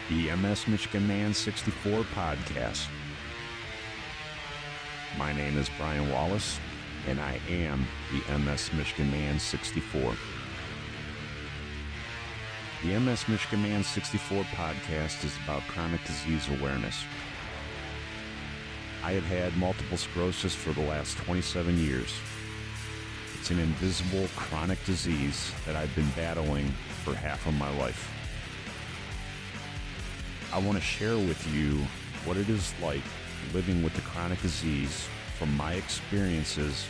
the MS Michigan Man 64 podcast. My name is Brian Wallace, and I am the MS Michigan Man 64. The MS Michigan Man 64 podcast is about chronic disease awareness. I have had multiple sclerosis for the last 27 years. It's an invisible chronic disease that I've been battling for half of my life. I want to share with you what it is like living with the chronic disease from my experiences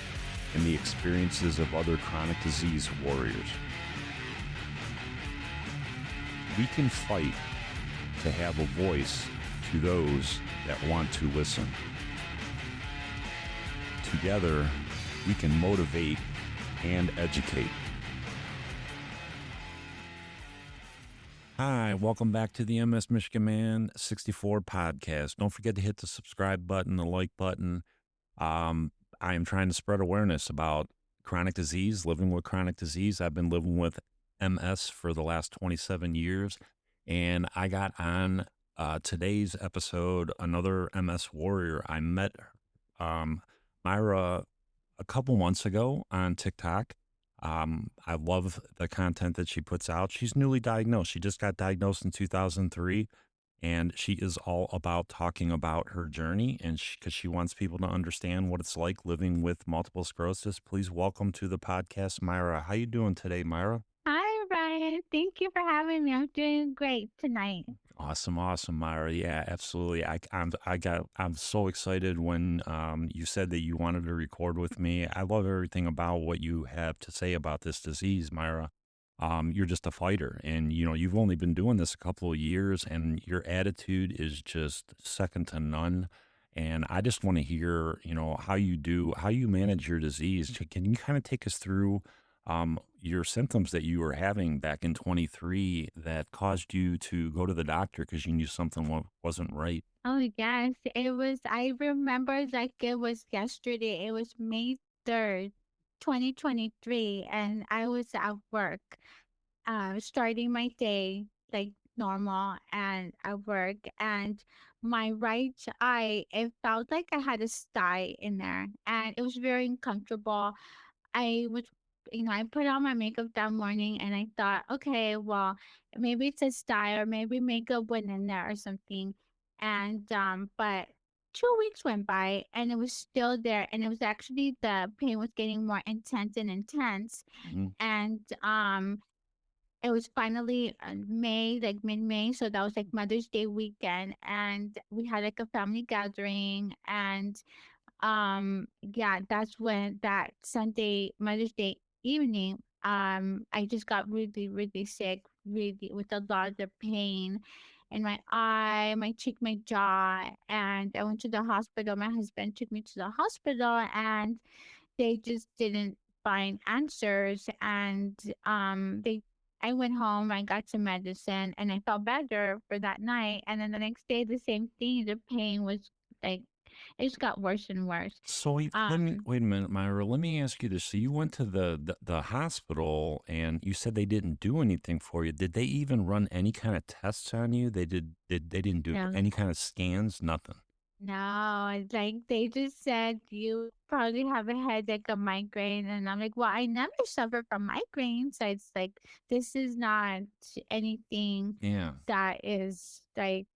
and the experiences of other chronic disease warriors. We can fight to have a voice to those that want to listen. Together, we can motivate and educate. Hi, welcome back to the MS Michigan Man 64 podcast. Don't forget to hit the subscribe button, the like button. I am trying to spread awareness about chronic disease, living with chronic disease. I've been living with MS for the last 27 years, and I got on today's episode another MS warrior. I met Mayra a couple months ago on TikTok. I love the content that she puts out. She's newly diagnosed. She just got diagnosed in 2003, and she is all about talking about her journey, and because she wants people to understand what it's like living with multiple sclerosis. Please welcome to the podcast, Mayra. How you doing today, Mayra? Hi, Ryan. Thank you for having me. I'm doing great tonight. Awesome, Mayra. Yeah, absolutely. I'm so excited when you said that you wanted to record with me. I love everything about what you have to say about this disease, Mayra. You're just a fighter, and you've only been doing this a couple of years, and your attitude is just second to none. And I just want to hear, how you manage your disease. Can you kind of take us through your symptoms that you were having back in 23 that caused you to go to the doctor because you knew something wasn't right? Oh, yes. I remember like it was yesterday. It was May 3rd, 2023. And I was at work, starting my day like normal and at work. And my right eye, it felt like I had a sty in there. And it was very uncomfortable. I was, I put on my makeup that morning and I thought, okay, well, maybe it's a style or maybe makeup went in there or something. But 2 weeks went by and it was still there. And it was actually the pain was getting more intense and intense. Hmm. And it was finally May, like mid-May. So that was like Mother's Day weekend. And we had like a family gathering and yeah, that's when that Sunday, Mother's Day evening, I just got really, really sick, really with a lot of the pain in my eye, my cheek, my jaw. And I went to the hospital. My husband took me to the hospital and they just didn't find answers. And they I went home, I got some medicine and I felt better for that night. And then the next day the same thing. The pain was like it just got worse and worse. So Um, wait a minute, Myra. Let me ask you this. So you went to the hospital and you said they didn't do anything for you. Did they even run any kind of tests on you? They didn't do no, any kind of scans? Nothing. no, it's like they just said you probably have a headache, a migraine, and I'm like, well, I never suffer from migraines. So it's like this is not anything Yeah. that is like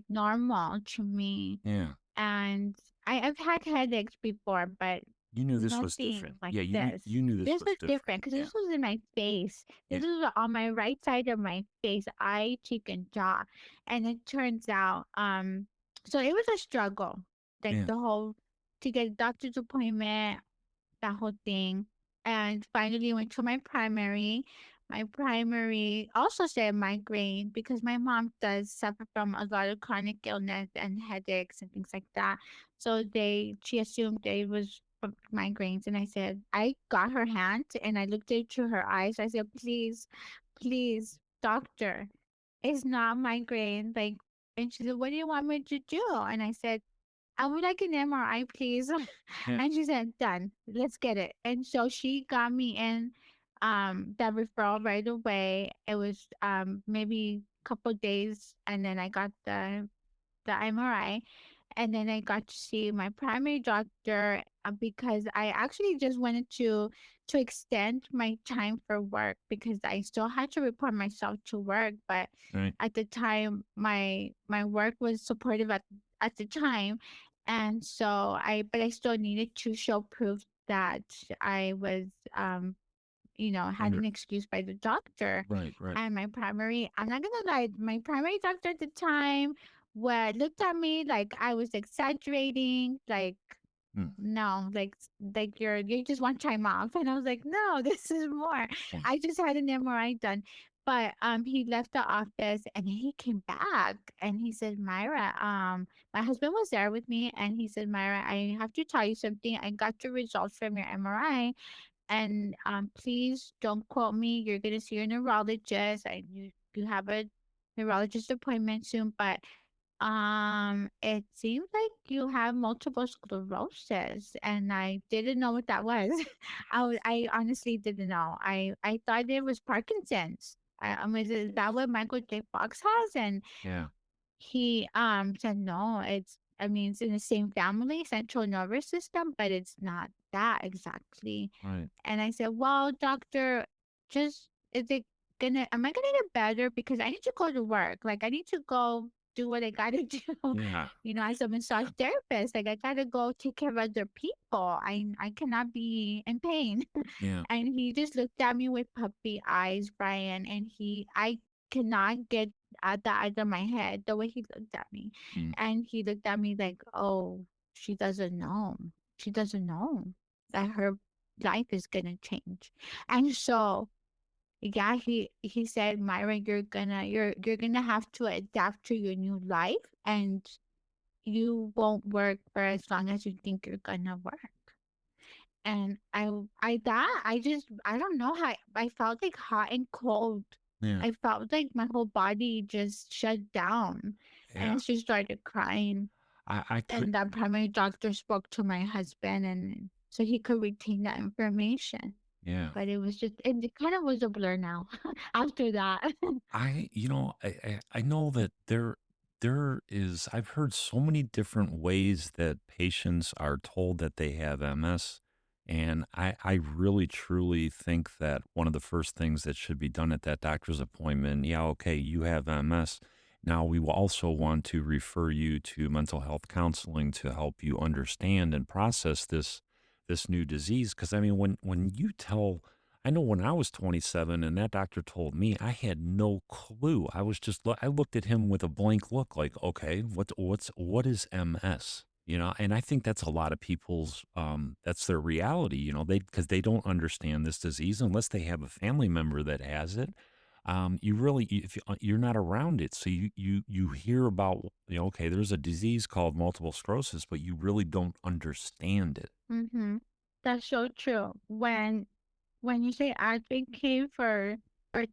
normal to me. Yeah. And I've had headaches before, but You knew this was nothing different. like Yeah, this. you knew this This was was different. different because Yeah. this was in my face. Yeah. This was on my right side of my face, eye, cheek, and jaw. And it turns out, so it was a struggle, like Yeah. the whole to get a doctor's appointment, that whole thing. And finally went to my primary. My primary also said migraine because my mom does suffer from a lot of chronic illness and headaches and things like that. So she assumed it was from migraines. And I said, I got her hand and I looked into her eyes. I said, please, please, doctor, it's not migraine. Like, and she said, what do you want me to do? And I said, I would like an MRI, please. Yeah. And she said, done. Let's get it. And so she got me in that referral right away. It was maybe couple days, and then I got the MRI, and then I got to see my primary doctor because I actually just wanted to extend my time for work because I still had to report myself to work, but Right. at the time my work was supportive at the time, and so I still needed to show proof that I was had Under an excuse by the doctor. right, right. And I'm not gonna lie, my primary doctor at the time looked at me like I was exaggerating, like Mm, no, like you just want time off. And I was like, no, this is more. well, I just had an MRI done. But he left the office and he came back and he said, Myra, my husband was there with me and he said, Myra, I have to tell you something. I got the results from your MRI and please don't quote me. You're gonna see your neurologist. You have a neurologist appointment soon, but it seems like you have multiple sclerosis, and I didn't know what that was. I honestly didn't know. I thought it was Parkinson's. Is that what Michael J. Fox has? And yeah, he said no. It's in the same family, central nervous system, but it's not that exactly. right. And I said, well, doctor, just is it am I gonna get better? Because I need to go to work. Like I need to go do what I gotta do, Yeah, as a massage therapist. Like I gotta go take care of other people. I cannot be in pain. yeah. And he just looked at me with puppy eyes, Brian, and I cannot get that out of my head the way he looked at me. Mm, And he looked at me like, oh, she doesn't know. She doesn't know that her life is gonna change. And so yeah, he said, Myra, you're gonna have to adapt to your new life and you won't work for as long as you think you're gonna work. And I don't know how I felt like hot and cold. yeah, I felt like my whole body just shut down yeah. and she started crying. I could And the primary doctor spoke to my husband and so he could retain that information. yeah. But it kind of was a blur now after that. I know that there is I've heard so many different ways that patients are told that they have MS, and I really truly think that one of the first things that should be done at that doctor's appointment, yeah, okay, you have MS. Now we will also want to refer you to mental health counseling to help you understand and process this new disease. Because I mean, when you tell I know when I was 27 and that doctor told me, I had no clue. I was just I looked at him with a blank look like, okay, what is MS? And I think that's a lot of people's that's their reality, they because they don't understand this disease unless they have a family member that has it. You really if you're not around it, so you hear about, okay, there's a disease called multiple sclerosis, but you really don't understand it. Mm-hmm. That's so true. When you say advocate for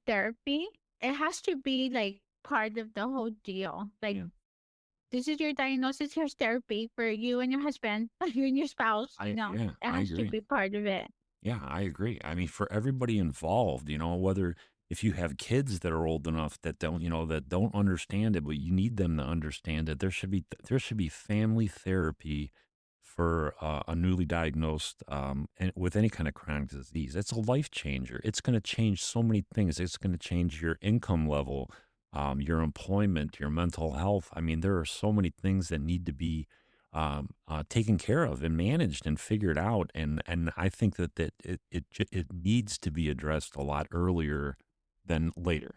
therapy, it has to be like part of the whole deal. Like Yeah. this is your diagnosis, here's therapy for you and your husband, you and your spouse. Yeah, It I has to agree. be part of it. Yeah, I agree. I mean, for everybody involved, whether if you have kids that are old enough that that don't understand it, but you need them to understand it, there should be family therapy for a newly diagnosed and with any kind of chronic disease. It's a life changer. It's going to change so many things. It's going to change your income level, your employment, your mental health. I mean, there are so many things that need to be taken care of and managed and figured out. And I think that it needs to be addressed a lot earlier than later.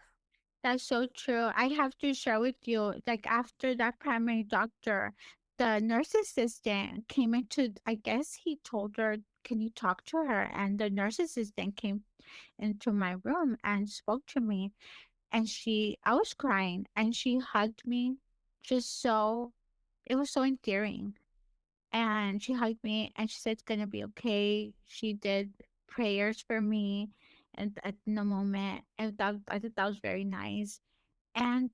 That's so true. I have to share with you, like after that primary doctor, the nurse assistant came into, I guess he told her, can you talk to her? And the nurse assistant came into my room and spoke to me. And I was crying and she hugged me just it was so endearing. And she hugged me and she said, it's going to be okay. She did prayers for me and at the moment. And I thought that was very nice. And,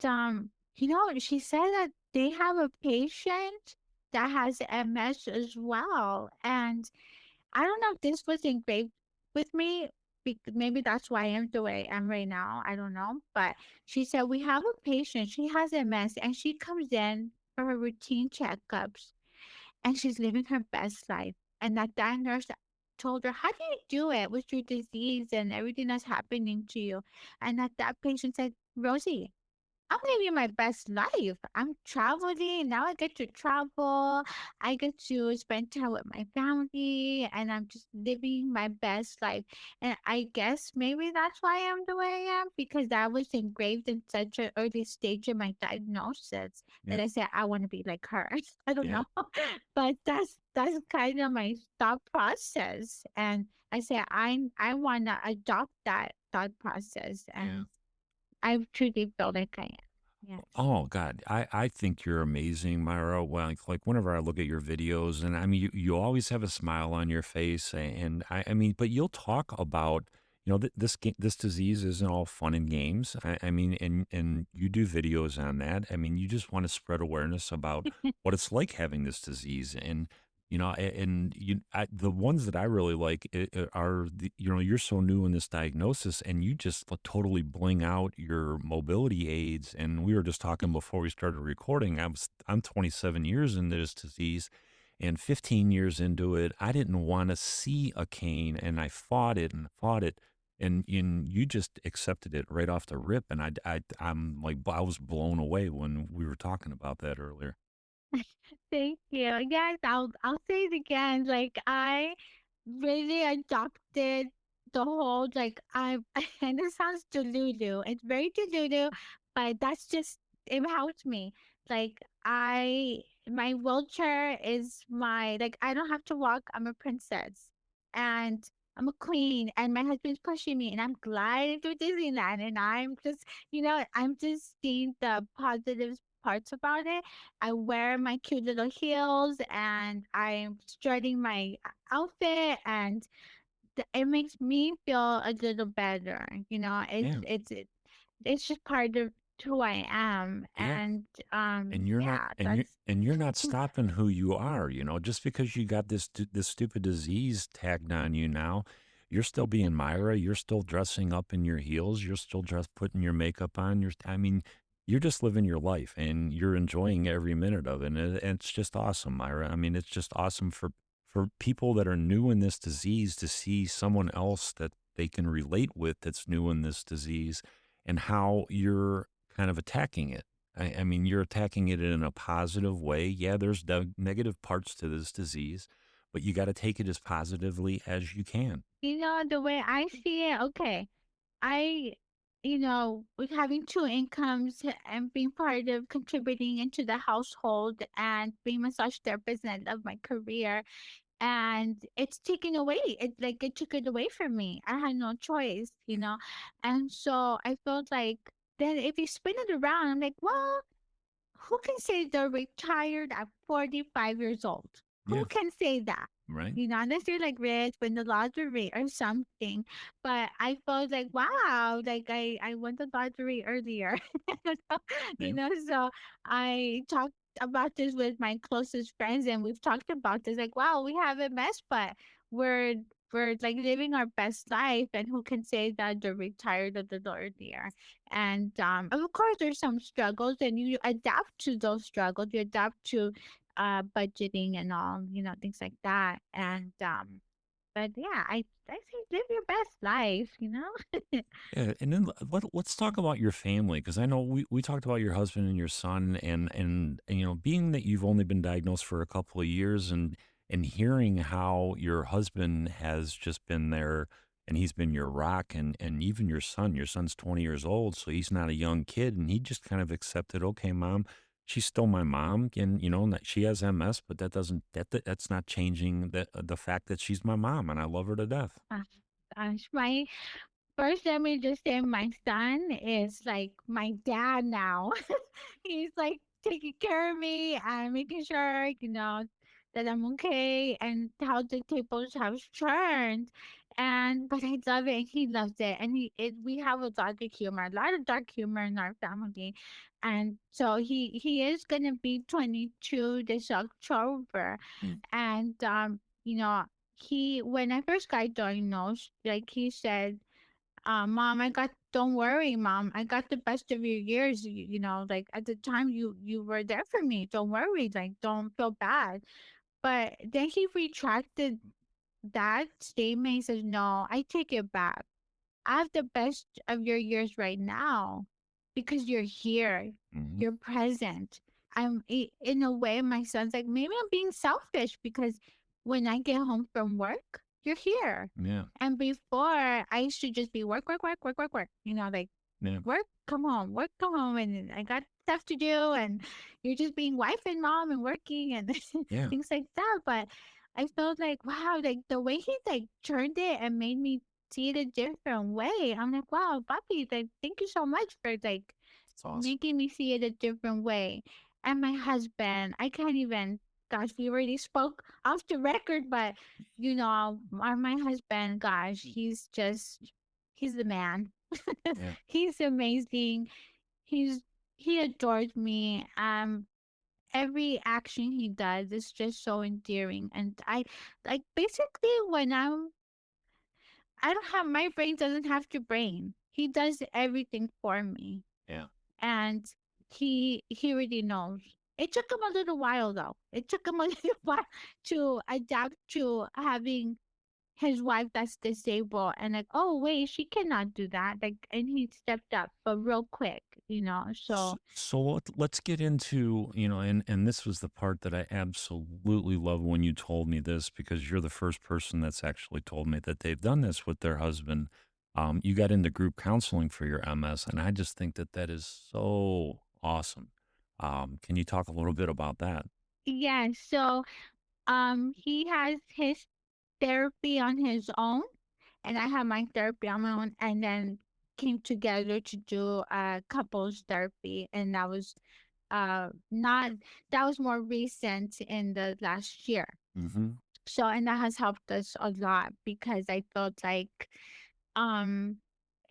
she said that they have a patient that has MS as well. And I don't know if this was engraved with me maybe that's why I'm the way I am right now. I don't know. But she said, we have a patient. She has MS and she comes in for her routine checkups and she's living her best life. And that nurse told her, how do you do it with your disease and everything that's happening to you? And that patient said, Rosie, I'm living my best life. I'm traveling. Now I get to travel. I get to spend time with my family and I'm just living my best life. And I guess maybe that's why I'm the way I am because that was engraved in such an early stage of my diagnosis that Yeah, I said I want to be like her. I don't yeah, know. But that's kind of my thought process. And I say I wanna adopt that thought process yeah. and I truly feel like I am. Yes. Oh God, I think you're amazing, Myra. Well, like whenever I look at your videos, and I mean, you always have a smile on your face, and I mean, but you'll talk about, this disease isn't all fun and games. I mean, and you do videos on that. I mean, you just want to spread awareness about what it's like having this disease, and the ones that I really like are you're so new in this diagnosis, and you just totally bling out your mobility aids. And we were just talking before we started recording. I'm 27 years into this disease, and 15 years into it, I didn't want to see a cane, and I fought it and fought it. And you just accepted it right off the rip, and I'm like I was blown away when we were talking about that earlier. Thank you. Yes, I'll say it again. Like I really adopted the whole like I and it sounds delulu. It's very delulu, but that's just it helps me. Like I my wheelchair is my like I don't have to walk. I'm a princess. And I'm a queen and my husband's pushing me and I'm gliding through Disneyland and I'm just I'm just seeing the positive parts about it. I wear my cute little heels and I'm strutting my outfit and it makes me feel a little better. Yeah, It's just part of who I am. yeah. And And you're not yeah, and that's you're not stopping who you are, just because you got this stupid disease tagged on you now. You're still being Myra. You're still dressing up in your heels. You're still putting your makeup on. I mean, you're just living your life and you're enjoying every minute of it. And it's just awesome, Myra. I mean, it's just awesome for people that are new in this disease to see someone else that they can relate with that's new in this disease and how you're kind of attacking it. I mean, you're attacking it in a positive way. Yeah, there's negative parts to this disease, but you got to take it as positively as you can. the way I see it, okay. I, with having two incomes and being part of contributing into the household and being massage therapist and I love my career and it's taken away. It took it away from me. I had no choice. And so I felt like then if you spin it around, I'm like, well, who can say they're retired at 45 years old? Who Yeah, can say that? right. Unless you're like rich, win the lottery or something. But I felt like, wow, like I won the lottery earlier. Yeah, So I talked about this with my closest friends and we've talked about this like, wow, we have a mess, but we're we're like living our best life and who can say that they're retired a little earlier. And of course, there's some struggles, and you adapt to those struggles. You adapt to budgeting and all, things like that. And but yeah, I say live your best life. yeah. And then let's talk about your family because I know we talked about your husband and your son, and being that you've only been diagnosed for a couple of years, and hearing how your husband has just been there and he's been your rock, and even your son's 20 years old, so he's not a young kid, and he just kind of accepted, okay, mom, she's still my mom, and that she has MS, but that's not changing the fact that she's my mom and I love her to death. Uh, my first, let me just say, my son is like my dad now. He's like taking care of me and making sure, that I'm okay and how the tables have turned. And but I love it and he loves it. And we have a lot of humor, a lot of dark humor in our family. And so he is gonna be 22 this October. Mm. And he when I first got diagnosed, like he said, Mom, don't worry, Mom, I got the best of your years. Like at the time you were there for me. Don't worry, like don't feel bad. But then he retracted that statement. He says, No, I take it back. I have the best of your years right now because you're here, Mhm. you're present. In a way, my son's like, maybe I'm being selfish because when I get home from work, you're here. Yeah. And before, I used to just be work, work, work, work, work, work, like Yeah. work, come home, and I got stuff to do, and you're just being wife and mom and working and Yeah. things like that. But I felt like, wow, like the way he like turned it and made me see it a different way. I'm like, wow, Papi, like, thank you so much for like It's awesome. making me see it a different way. And my husband, I can't even, gosh, we already spoke off the record, but my husband, gosh, he's the man. Yeah. He's amazing. He's, he adores me. Every action he does is just so endearing. And like, basically, I don't have, my brain doesn't have to brain. He does everything for me. Yeah. And he already knows. It took him a little while though. It took him a little while to adapt to having his wife that's disabled and like, oh wait, she cannot do that. Like, and he stepped up, but real quick, So, So so let's get into, and this was the part that I absolutely love when you told me this, because you're the first person that's actually told me that they've done this with their husband. You got into group counseling for your MS, and I just think that that is so awesome. Can you talk a little bit about that? yeah, so he has his therapy on his own and I have my therapy on my own and then came together to do couples therapy and not that was more recent in the last year. Mm-hmm. So and that has helped us a lot because I felt like um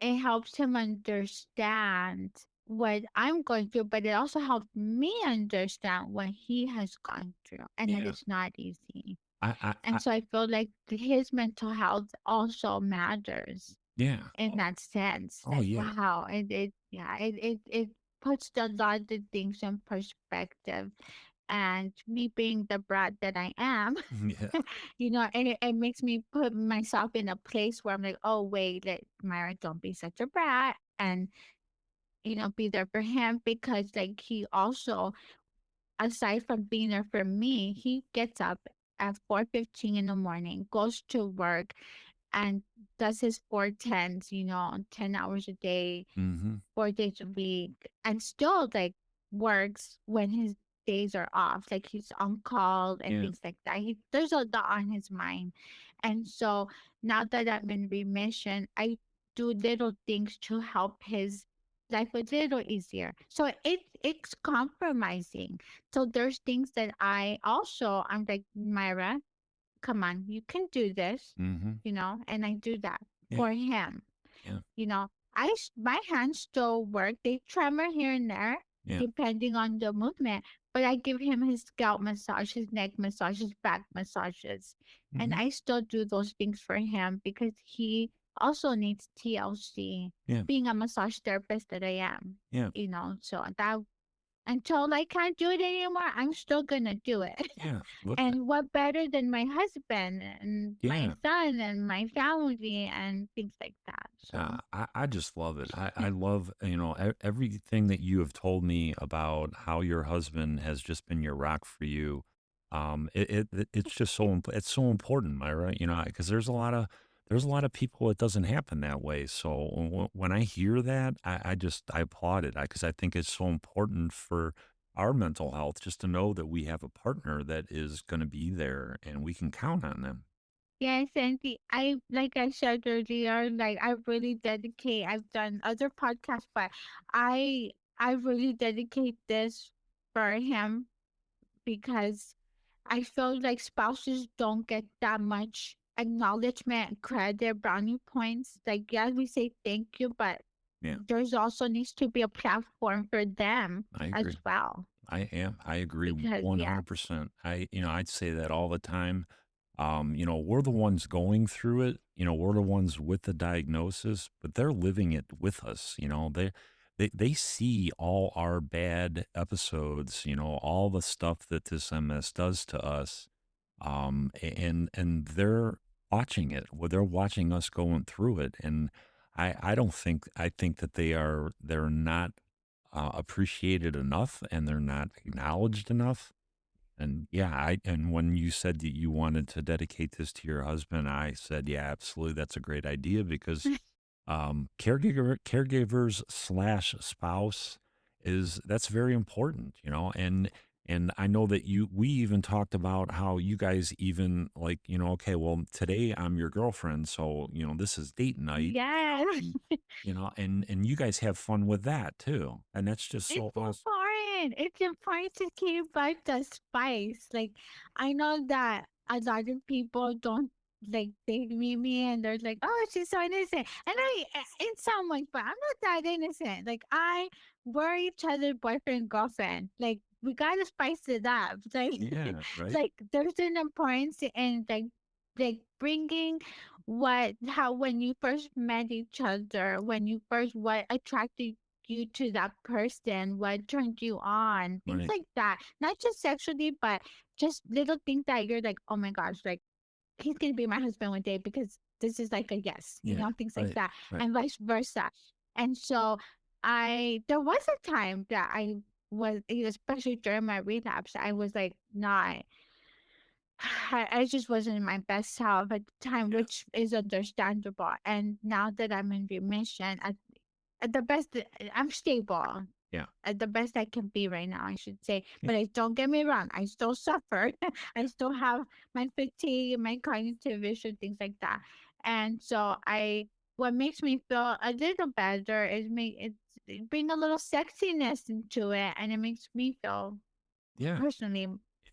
it helps him understand what I'm going through, but it also helped me understand what he has gone through and that Yeah. it's not easy. I And so I feel like his mental health also matters yeah. in that sense. Oh, Like yeah. wow, it puts a lot of things in perspective. And me being the brat that I am, Yeah. and it makes me put myself in a place where I'm like, oh wait, Myra, don't be such a brat, and be there for him because like he also, aside from being there for me, he gets up at 4:15 in the morning, goes to work, and does his 4 10s, 10 hours a day, Mm-hmm. 4 days a week, and still like works when his days are off. Like he's on call and Yeah. things like that. There's a lot on his mind. And so now that I'm in remission, I do little things to help his life a little easier. So it's compromising. So there's things that I'm like, Myra, come on, you can do this, Mm-hmm. and I do that Yeah. for him. Yeah. You know, my hands still work. They tremor here and there, Yeah. depending on the movement. But I give him his scalp massage, his neck massage, his back massages, and Mm-hmm. I still do those things for him because he also needs TLC. Yeah. Being a massage therapist that I am, Yeah. so that until I can't do it anymore, I'm still gonna do it. Yeah. Look. And what better than my husband and my Yeah. son and my family and things like that. So I just love it. I love, everything that you have told me about how your husband has just been your rock for you. It's just it's so important, Myra, because there's a lot of people it doesn't happen that way. So when I hear that, I applaud it because I think it's so important for our mental health just to know that we have a partner that is going to be there and we can count on them. yes, and I like I said earlier, like I really dedicate. I've done other podcasts, but I really dedicate this for him because I feel like spouses don't get that much acknowledgement, credit, brownie points. Like, yeah, we say thank you, but Yeah, there's also needs to be a platform for them I as agree. well. I am. I agree Because, yeah, 100%. I'd say that all the time. We're the ones going through it. We're the ones with the diagnosis, but they're living it with us. They see all our bad episodes, all the stuff that this MS does to us. And they're watching it. Well, they're watching us going through it. And I don't think I think that they're not appreciated enough and they're not acknowledged enough. And yeah, and when you said that you wanted to dedicate this to your husband, I said, yeah, absolutely, that's a great idea because caregivers slash spouse is that's very important, and I know that we even talked about how you guys even like, okay, well, today I'm your girlfriend, so this is date night, Yes. and and you guys have fun with that too, and that's just It's so awesome. important. It's important to keep like the spice. Like I know that a lot of people don't like they meet me and they're like, "Oh, she's so innocent," and in some ways, but I'm not that innocent. Like we're each other boyfriend girlfriend. Like we gotta spice it up. Like Yeah, right. like there's an importance in like bringing how when you first met each other, when you first what attracted you to that person, what turned you on, things Right. like that. Not just sexually, but just little things that you're like, oh my gosh, like he's gonna be my husband one day because this is like a yes, Yeah. things like Right. that, Right. and vice versa. And so there was a time that I was, especially during my relapse, I was like not. I just wasn't in my best self at the time, Yeah. which is understandable. And now that I'm in remission, at the best, I'm stable Yeah. at the best I can be right now, I should say. Yeah. But don't get me wrong, I still suffer. I still have my fatigue, my cognitive issue, things like that. And so what makes me feel a little better is it bring a little sexiness into it, and it makes me feel Yeah. personally,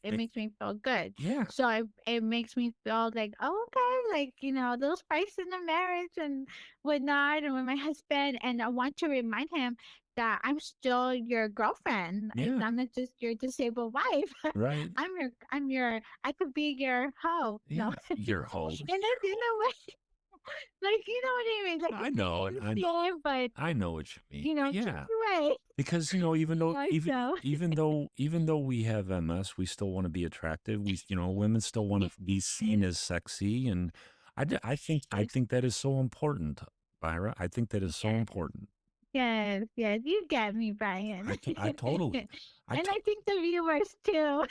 it It makes me feel good. yeah. So it makes me feel like, oh, okay, like, a little spice in the marriage and whatnot, and with my husband. And I want to remind him that I'm still your girlfriend. Yeah. I'm not just your disabled wife. Right. I could be your hoe. No, Yeah. Your whole in a way, like, you know what I mean? Like, I know it. it's the same, but, I know what you mean. just Yeah. way. Because, even though So, even though we have MS, we still want to be attractive. Women still want yeah, to be seen as sexy, and I think that is so important, Byra. I think that is so yeah. important. Yes, yes, you get me, Brian. I totally, I And to, I think the viewers too.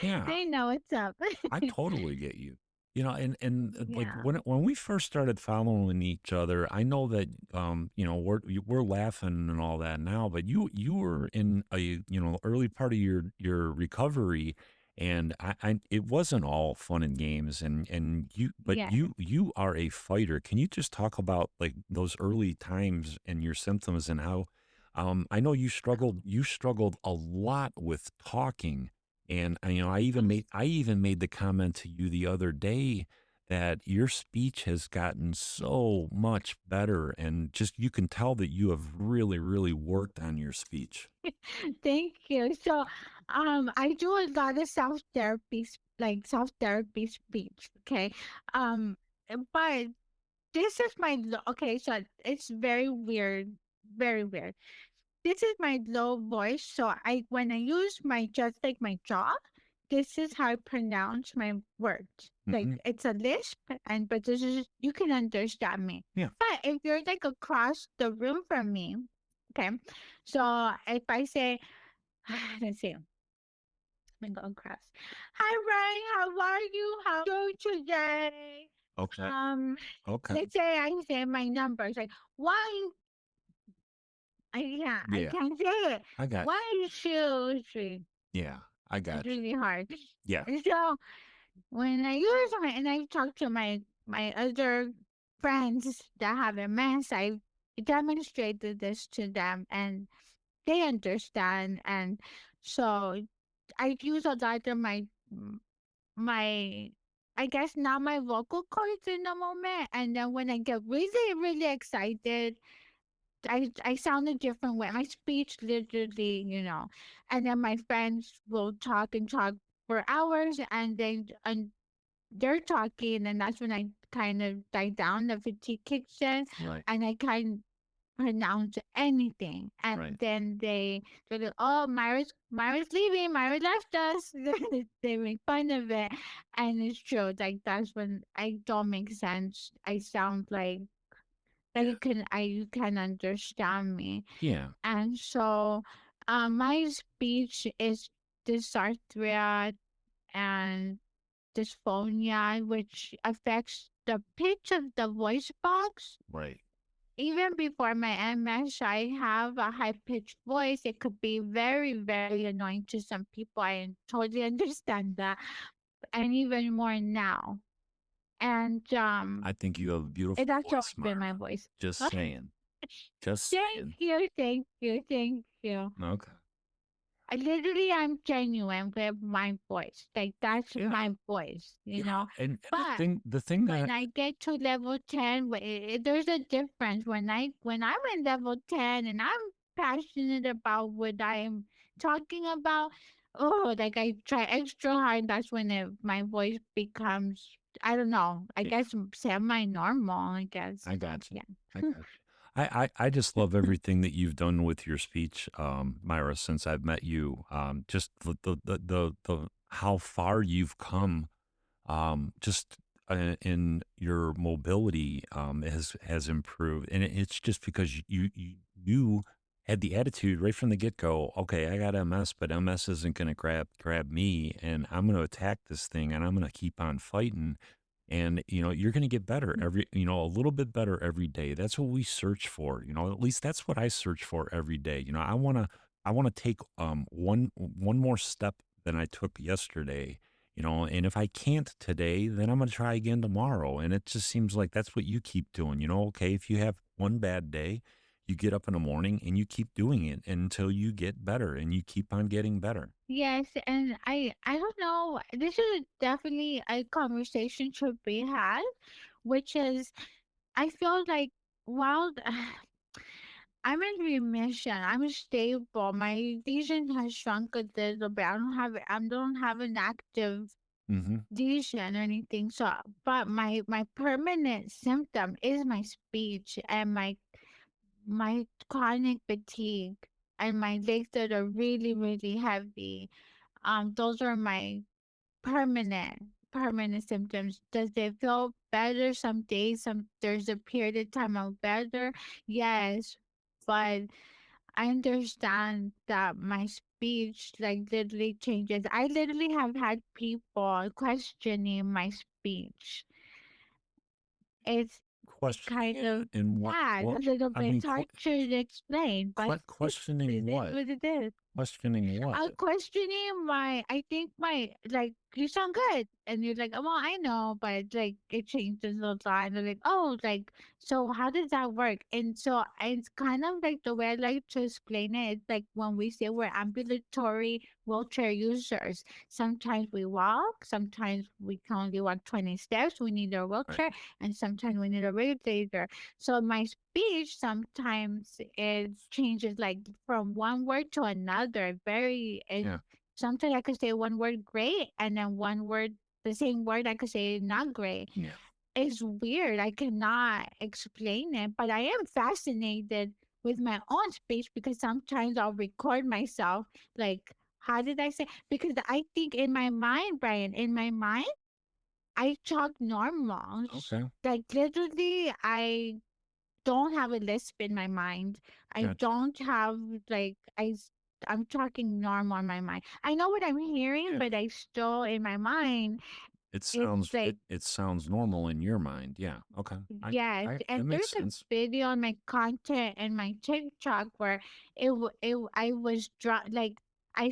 yeah. They know what's up. I totally get you. And like Yeah. when we first started following each other, I know that we're laughing and all that now, but you were in a early part of your recovery, and it wasn't all fun and games, and but Yeah. you are a fighter. Can you just talk about like those early times and your symptoms and how I know you struggled a lot with talking, and I even made the comment to you the other day that your speech has gotten so much better, and just you can tell that you have really, really worked on your speech. Thank you. So, I do a lot of like self therapy speech. Okay. Um, but this is okay. So it's very weird. Very weird. This is my low voice, so when I use my just like my jaw, this is how I pronounce my words. Like Hmm. it's a lisp, but this is you can understand me. Yeah. But if you're like across the room from me, okay. So if I say, let's see, let me go across. Hi Ryan, how are you? How are you today? Okay. Um, Okay. let's say I say my numbers like one. I Yeah. can't say it. I got. 1, 2, 3. Yeah. I It's got you. really hard. Yeah. And so when I use my and I talk to my other friends that have MS, I demonstrated this to them and they understand. And so I use a lot of my I guess not my vocal cords in the moment. And then when I get really, really excited, I sound a different way. My speech literally, and then my friends will talk and talk for hours, and they're talking, and that's when I kind of die down, the fatigue kicks in, Right. and I can't pronounce anything. And Right. then they're like, "Oh, Myra's leaving. Myra left us." They make fun of it, and it's true. Like that's when I don't make sense. I sound like Yeah. you can understand me. Yeah. And so, my speech is dysarthria and dysphonia, which affects the pitch of the voice box. Right. Even before my MS, I have a high pitched voice. It could be very, very annoying to some people. I totally understand that. And even more now. And I think you have a beautiful that's always voice, been my Myra. voice. Just saying. Just Thank saying. you, thank you, thank you. Okay. I'm genuine with my voice. Like that's Yeah. my voice, you Yeah. know. And But the thing when that I get to level 10, there's a difference. When I'm in level 10 and I'm passionate about what I'm talking about, oh, like I try extra hard. That's when my voice becomes, I don't know, I yeah, guess semi normal. I guess. I So got you. yeah. I got you. I just love everything that you've done with your speech, Myra, since I've met you. Just the how far you've come, just in your mobility, has improved, and it's just because you had the attitude right from the get go. Okay, I got MS, but MS isn't going to grab me, and I'm going to attack this thing, and I'm going to keep on fighting. And you're going to get better a little bit better every day. That's what we search for. At least that's what I search for every day. I want to take one more step than I took yesterday. And if I can't today, then I'm going to try again tomorrow. And it just seems like that's what you keep doing. Okay, if you have one bad day, you get up in the morning and you keep doing it until you get better, and you keep on getting better. Yes, and I don't know. This is definitely a conversation should be had, which is I feel like while I'm in remission, I'm stable. My lesion has shrunk a little bit. I don't have an active Hmm. lesion or anything. So, but my permanent symptom is my speech and my chronic fatigue and my legs that are really really heavy. Those are my permanent symptoms. Does it feel better some days? There's a period of time I'm better. Yes, but I understand that my speech like literally changes. I literally have had people questioning my speech. It's Questioning kind it of and what? sad, a What? little I bit. mean, It's hard to explain, but questioning it is what? what it is. Questioning what? Questioning I think like, you sound good. And you're like, oh, well, I know, but like, it changes a lot. And they're like, oh, like, so how does that work? And so it's kind of like the way I like to explain it. It's like when we say we're ambulatory wheelchair users, sometimes we walk, sometimes we can only walk 20 steps. We need a Right. wheelchair, and sometimes we need a regulator. So my speech sometimes it changes like from one word to another. Yeah. Sometimes I could say one word great, and then one word, the same word I could say not great. Yeah. It's weird. I cannot explain it, but I am fascinated with my own speech because sometimes I'll record myself like, how did I say? Because I think in my mind, Brian, in my mind, I talk normal. Okay. Like literally, I don't have a lisp in my mind. I Gotcha. don't have like I'm talking normal in my mind. I know what I'm hearing, Yeah. but I still in my mind It it's sounds like, it it sounds normal in your mind. Yeah. Okay. yes. I that And makes there's a sense. video on my content and my TikTok where I was drunk. Like I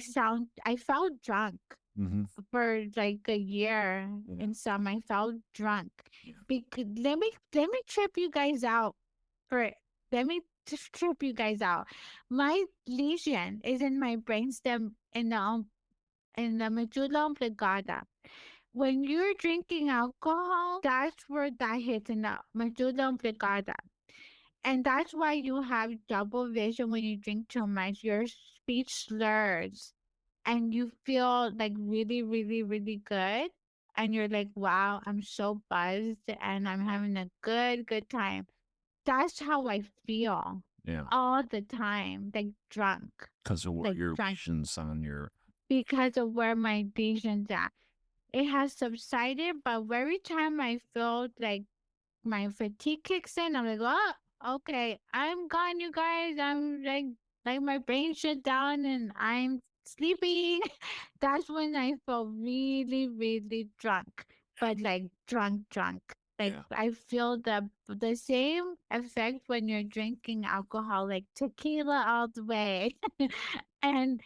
felt drunk Hmm. for like a year Yeah. and some. I felt drunk Yeah. because let me trip you guys out for let me just trip you guys out. My lesion is in my brainstem in the medulla oblongata. When you're drinking alcohol, that's where that hits in the medulla oblongata. And that's why you have double vision when you drink too much. Your speech slurs and you feel like really, really, really good. and you're like, wow, I'm so buzzed and I'm having a good time. That's how I feel Yeah. all the time, Because of where like your drunk lesions on your because of where my vision's at. It has subsided, but every time I feel like my fatigue kicks in, I'm like, oh, okay, I'm gone, you guys. I'm like my brain shut down and I'm sleeping. That's when I feel really drunk, but like drunk. Like yeah. I feel the same effect when you're drinking alcohol, like tequila all the way. And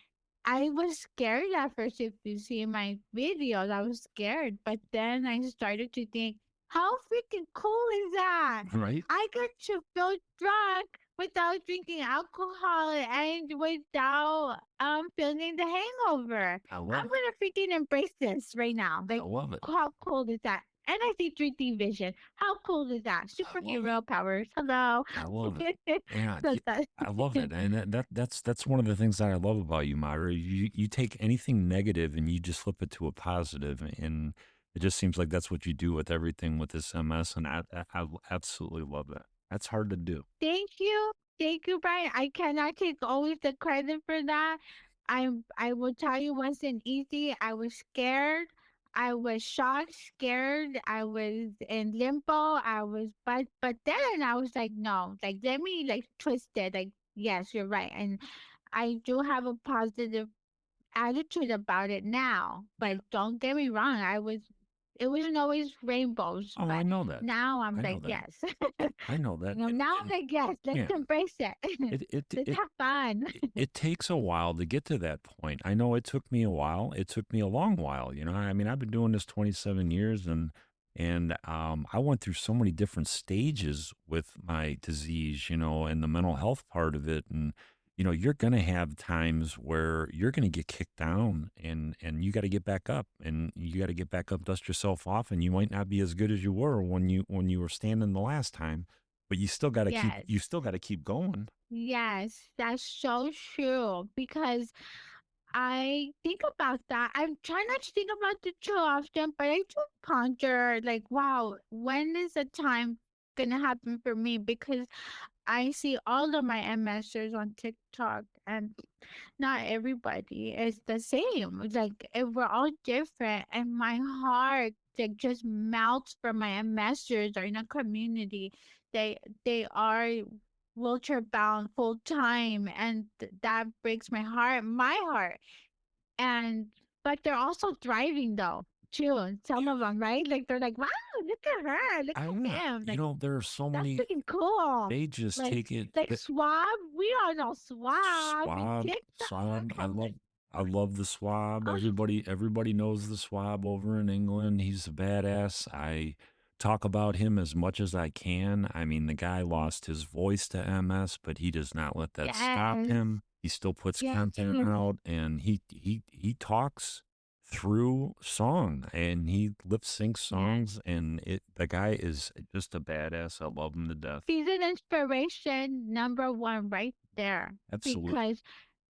I was scared at first. If you see my videos, I was scared. But then I started to think, how freaking cool is that? Right? I got to feel drunk without drinking alcohol and without feeling the hangover. I I'm love it. gonna freaking embrace this right now. I Like, love it. how cool is that? And I see 3D vision. How cool is that? I love it. Superhero powers. Hello. I love it. Yeah, So that, I love it, and that's one of the things that I love about you, Myra. You take anything negative and you just flip it to a positive, and it just seems like that's what you do with everything with this MS, and I absolutely love that. That's hard to do. thank you. Thank you, Brian. I cannot take always the credit for that. I will tell you, it wasn't easy. I was scared. I was shocked, scared. I was in limbo. But then I was like, no, like let me like twist it. Like, yes, you're right. And I do have a positive attitude about it now. Yeah. But don't get me wrong, it wasn't always rainbows, Oh, I but know that. now I'm I know like, that. yes. I know that, Now I'm and like, yes, let's yeah, embrace it. it it Let's it have fun. it takes a while to get to that point. I know it took me a while. It took me a long while. I mean, I've been doing this 27 years, and I went through so many different stages with my disease, and the mental health part of it. And you're gonna have times where you're gonna get kicked down, and you got to get back up, and you got to get back up, dust yourself off, and you might not be as good as you were when you were standing the last time, but Yes. you still got to keep going. Yes, that's so true because I think about that. I'm trying not to think about it too often, but I do ponder like, wow, when is the time gonna happen for me? Because I see all of my MSers on TikTok and not everybody is the same. Like we're all different, and my heart like just melts for my MSers are in a community. They are wheelchair bound full time, and that breaks my heart. And but they're also thriving though too. And some of them, right? Like they're like, wow, look at her, look I at don't know. him. Like There are so that's many. freaking cool. They just Like take it. like Swab, we all know Swab and Swab, TikTok. swab. I'm like, I love the swab. oh Everybody knows the swab over in England. He's a badass. I talk about him as much as I can. I mean, the guy lost his voice to MS, but he does not let that stop yes, him. He still puts yes. content out, and he talks through song, and he lip syncs Yes. songs, and the guy is just a badass. I love him to death. He's an inspiration number one right there. Absolutely. Because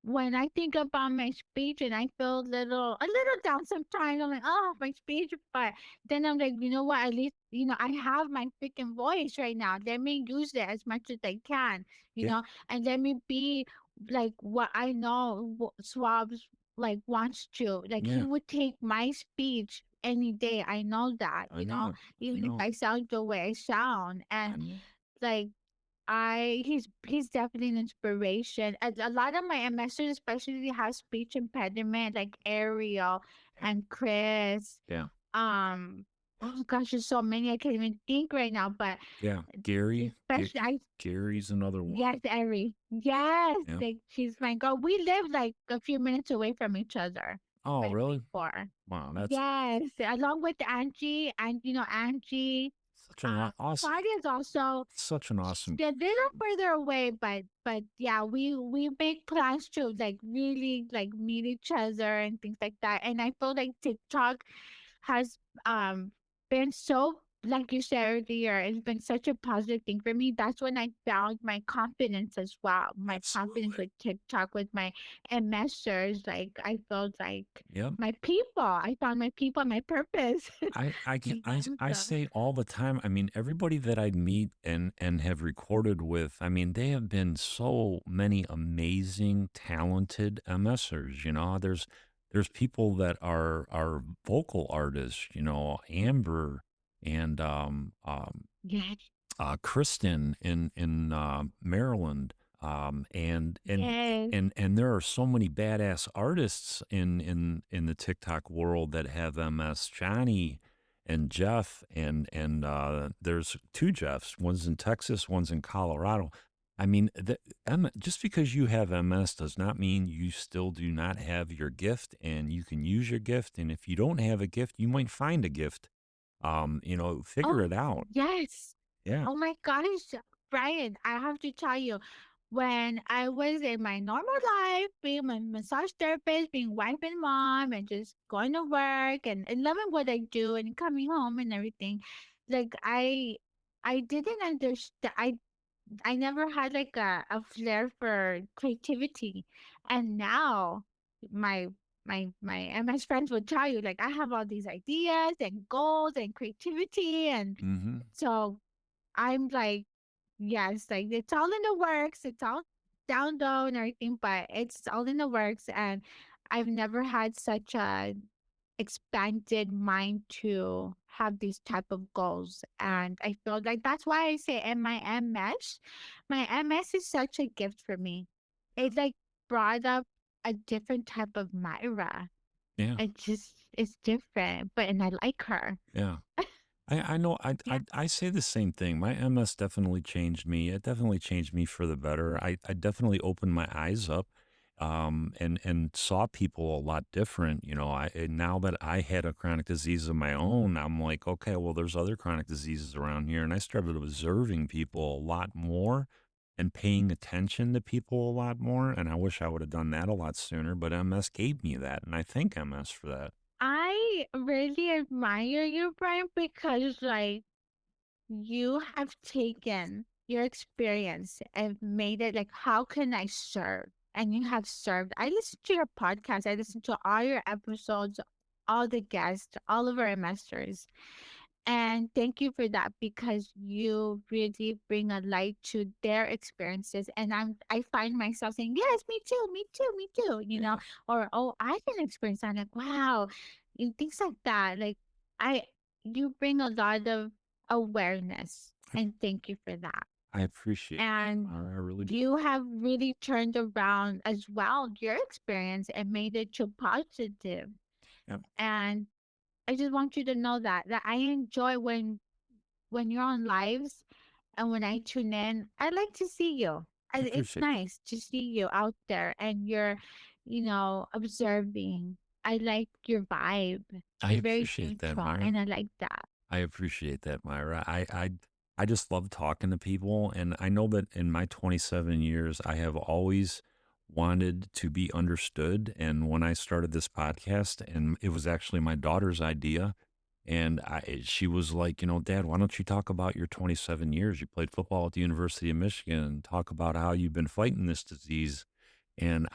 when I think about my speech and I feel a little down sometimes, I'm like, oh, my speech. But then I'm like, you know what? At least, I have my freaking voice right now. Let me use it as much as I can, Yeah. and let me be like what I know Swabs like wants to. Like he Yeah. would take my speech any day. I know that, I know it. I even if know. I sound the way I sound. I And know. like he's definitely an inspiration. A lot of my MSers especially have speech impediment, like Ariel Yeah. and Chris. Yeah. Oh gosh, there's so many I can't even think right now. But Yeah. especially Gary's another one. yes, Ari, yes, Yeah. like she's my girl. We live like a few minutes away from each other. Oh, But really? before, Wow, that's yes, along with Angie, and Angie. such an awesome, Claudia's also such an she's awesome. a little further away, but yeah, we make plans to like really like meet each other and things like that. And I feel like TikTok has um been so like you said earlier, it's been such a positive thing for me. That's when I found my confidence as well. My confidence Absolutely. with TikTok, with my MSers. Like I felt like Yep. my people. I found my people, my purpose. You know, I so say all the time. I mean, everybody that I meet and have recorded with, I mean, they have been so many amazing, talented MSers. You know, there's people that are vocal artists. You know, Amber and yes, Kristen in Maryland, um, and and yes, and there are so many badass artists in the TikTok world that have MS. Johnny and Jeff and there's two Jeffs. One's in Texas, one's in Colorado. I mean, just because you have MS does not mean you still do not have your gift, and you can use your gift. And if you don't have a gift, you might find a gift. Figure oh it out. yes. Yeah. Oh my gosh, Brian, I have to tell you, when I was in my normal life, being a massage therapist, being wife and mom, and just going to work and loving what I do and coming home and everything, like I didn't understand. I never had like a flair for creativity, and now my my MS friends would tell you like I have all these ideas and goals and creativity, and Mhm. so I'm like, yes, like it's all in the works. It's all down low and everything, but it's all in the works. And I've never had such a expanded mind to have these type of goals. And I feel like that's why I say, and my MS is such a gift for me. It like brought up a different type of Myra. Yeah. It's different, but and I like her. Yeah. I know Yeah. I say the same thing. My MS definitely changed me. It definitely changed me for the better. I definitely opened my eyes up and saw people a lot different. You know, and now that I had a chronic disease of my own, I'm like, okay, well, there's other chronic diseases around here. And I started observing people a lot more and paying attention to people a lot more. And I wish I would have done that a lot sooner, but MS gave me that. And I thank MS for that. I really admire you, Brian, because like you have taken your experience and made it like, how can I serve? And you have served. I listen to your podcast. I listen to all your episodes, all the guests, all of our masters. And thank you for that because you really bring a light to their experiences. And I find myself saying, yes, me too, me too, me too, Yeah. or oh, I can experience that. Like, wow, and things like that. Like I you bring a lot of awareness and thank you for that. I appreciate that, And Mara, I really do. you have really turned around as well your experience and made it to positive. Yep, And I just want you to know that I enjoy when you're on lives and when I tune in, I like to see you. I And it's appreciate that. nice to see you out there and you're, observing. I like your vibe. I You're very appreciate that, neutral Myra. and I like that. I appreciate that, Myra. I just love talking to people, and I know that in my 27 years, I have always wanted to be understood. And when I started this podcast, and it was actually my daughter's idea, and she was like, Dad, why don't you talk about your 27 years? You played football at the University of Michigan, and talk about how you've been fighting this disease. And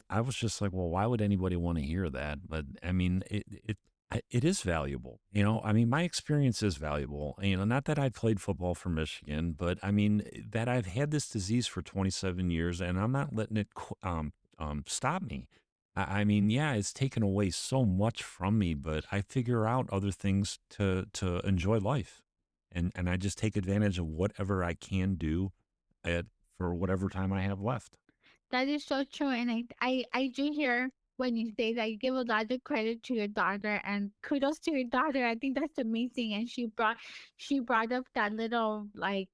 I was just like, well, why would anybody want to hear that? But I mean, it is valuable. I mean, my experience is valuable. Not that I played football for Michigan, but I mean that I've had this disease for 27 years, and I'm not letting it stop me. I mean, yeah, it's taken away so much from me, but I figure out other things to enjoy life, and I just take advantage of whatever I can do at for whatever time I have left. That is so true. And I do hear when you say that you give a lot of credit to your daughter and kudos to your daughter. I think that's amazing. And she brought up that little like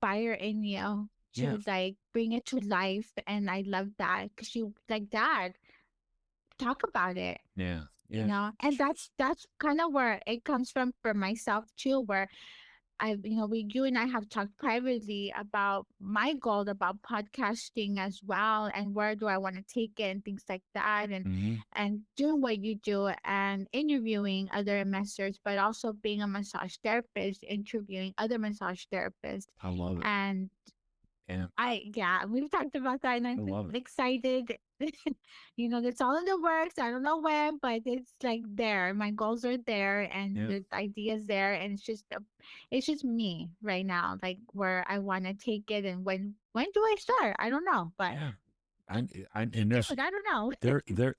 fire in you Yeah, to like bring it to life. And I love that because she like dad, talk about it. yeah, yeah. And that's kind of where it comes from for myself too, where you and I have talked privately about my goal about podcasting as well, and where do I want to take it and things like that, Mhm. and doing what you do and interviewing other masseurs, but also being a massage therapist, interviewing other massage therapists, I love it. and Yeah, yeah, we've talked about that, and I I'm love it. excited. It's all in the works. I don't know when, but it's like there. My goals are there, and Yeah, the ideas there, and it's just me right now, like where I want to take it, and when do I start? I don't know, but yeah. And stay tuned. I don't know.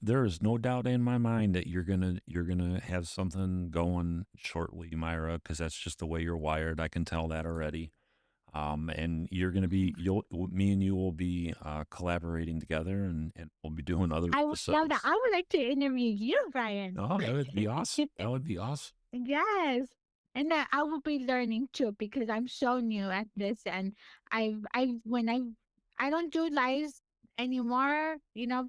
there is no doubt in my mind that you're gonna have something going shortly, Myra, because that's just the way you're wired. I can tell that already. And you're gonna be me and you will be collaborating together, and we'll be doing other I would love that. episodes. I would like to interview you, Brian. Oh, that would be awesome. That would be awesome. Yes. And that I will be learning too because I'm so new at this, and I don't do lives anymore,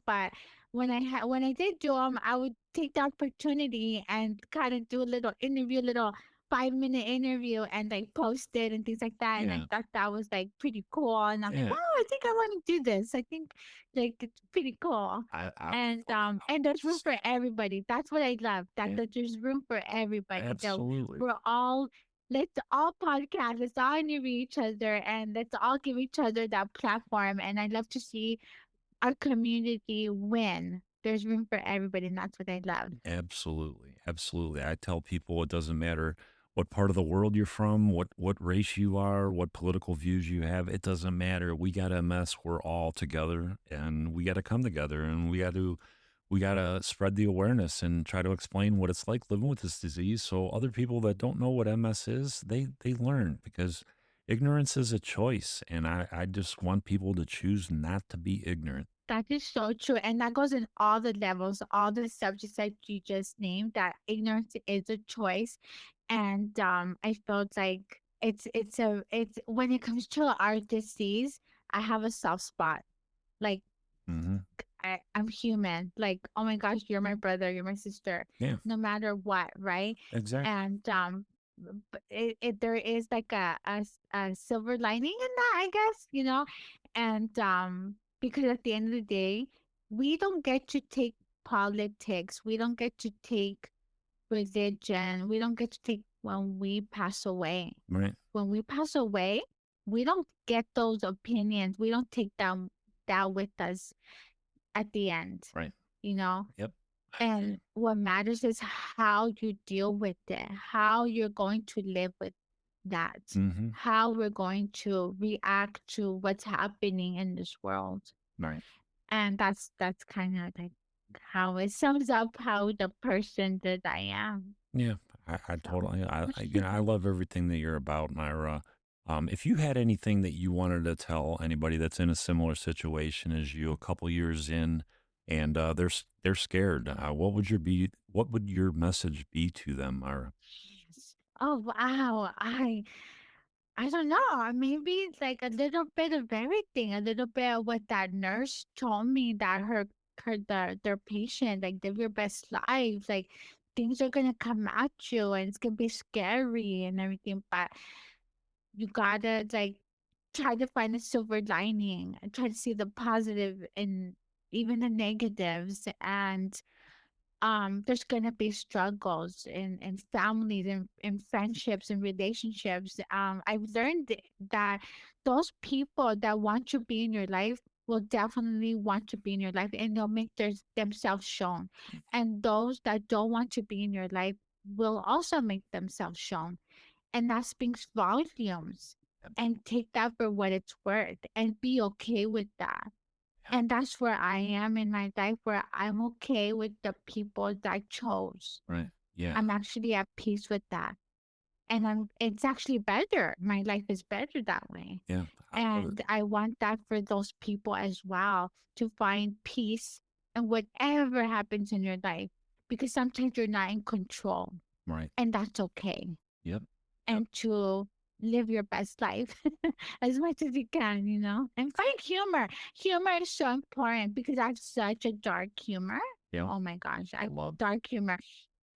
but when I did do them, I would take the opportunity and kind of do a little interview, little 5-minute interview, and like post it and things like that. And I Yeah, thought that was like pretty cool. And I'm like, yeah. oh, I think I want to do this. I think like it's pretty cool. I And there's room for everybody. That's what I love. yeah, That there's room for everybody. So absolutely. we're all let's all podcast, let's all interview each other, and let's all give each other that platform. And I love to see our community win. There's room for everybody, and that's what I love. Absolutely. Absolutely. I tell people it doesn't matter what part of the world you're from, what race you are, what political views you have. It doesn't matter. We got to mess. We're all together and we got to come together and we got to spread the awareness and try to explain what it's like living with this disease so other people that don't know what MS is, they learn because ignorance is a choice and I just want people to choose not to be ignorant. That is so true. And that goes in all the levels, all the subjects that you just named, that ignorance is a choice. And I felt like it's when it comes to our disease, I have a soft spot. Like Mhm. I'm human. Like, oh my gosh, you're my brother, you're my sister, Yeah, no matter what, right? exactly. And there is like a silver lining in that, I guess, and because at the end of the day, we don't get to take politics, we don't get to take religion, we don't get to take when we pass away. Right. When we pass away, we don't get those opinions. We don't take that with us at the end, Right. you know? Yep. I agree. And what matters is how you deal with it, how you're going to live with that, Mhm. how we're going to react to what's happening in this world. Right. And that's kind of like how it sums up how the person that I am. Yeah. I So totally I love everything that you're about, Myra. If you had anything that you wanted to tell anybody that's in a similar situation as you a couple years in and they're scared, what would your message be to them, Myra? yes. Oh wow. I don't know. Maybe it's like a little bit of everything. A little bit of what that nurse told me that their patient, like, live your best life. Like, things are gonna come at you and it's gonna be scary and everything, but you gotta like try to find a silver lining and try to see the positive in even the negatives. And there's gonna be struggles in families and in friendships and relationships. I've learned that those people that want to be in your life will definitely want to be in your life, and they'll make themselves shown, and those that don't want to be in your life will also make themselves shown, and that speaks volumes. Yep. And take that for what it's worth and be okay with that. Yeah. And that's where I am in my life, where I'm okay with the people that I chose. Right. Yeah. I'm actually at peace with that. And it's actually better. My life is better that way. Yeah. I love it. And I want that for those people as well, to find peace in whatever happens in your life. Because sometimes you're not in control, Right. and that's okay. Yep. Yep. And to live your best life as much as you can, and find humor. Humor is so important because I have such a dark humor. Yep. Oh my gosh, I I love dark humor.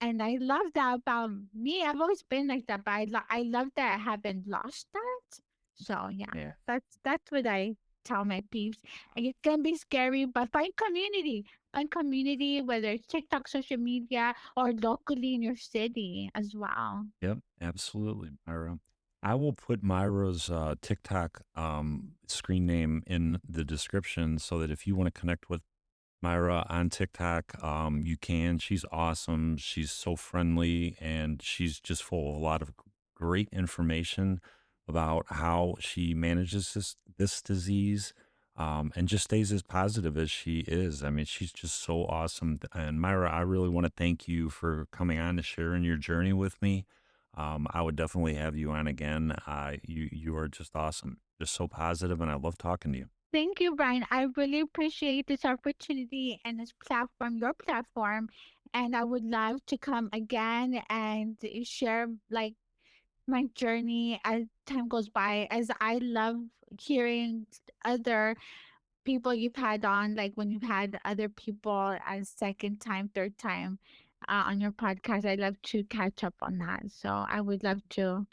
And I love that about me. I've always been like that, but I love that I haven't lost that. So yeah, Yeah. that's what I tell my peeps. And it can be scary, but find community. Find community, whether it's TikTok, social media, or locally in your city as well. Yep, absolutely, Myra. I will put Myra's TikTok screen name in the description so that if you want to connect with Myra on TikTok, you can. She's awesome. She's so friendly and she's just full of a lot of great information about how she manages this disease, and just stays as positive as she is. I mean, she's just so awesome. And Myra, I really want to thank you for coming on to sharing your journey with me. I would definitely have you on again. You are just awesome, just so positive, and I love talking to you. Thank you, Brian. I really appreciate this opportunity and this platform, your platform. And I would love to come again and share like my journey as time goes by, as I love hearing other people you've had on, like when you've had other people as second time, third time on your podcast. I love to catch up on that. So I would love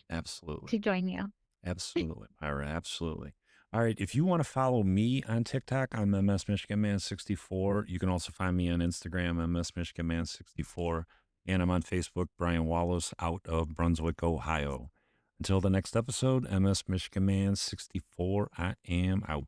Absolutely. to join you. Absolutely, Myra. Absolutely. All right. If you want to follow me on TikTok, I'm MS Michigan Man 64. You can also find me on Instagram, MS Michigan Man 64. And I'm on Facebook, Brian Wallace out of Brunswick, Ohio. Until the next episode, MS Michigan Man 64, I am out.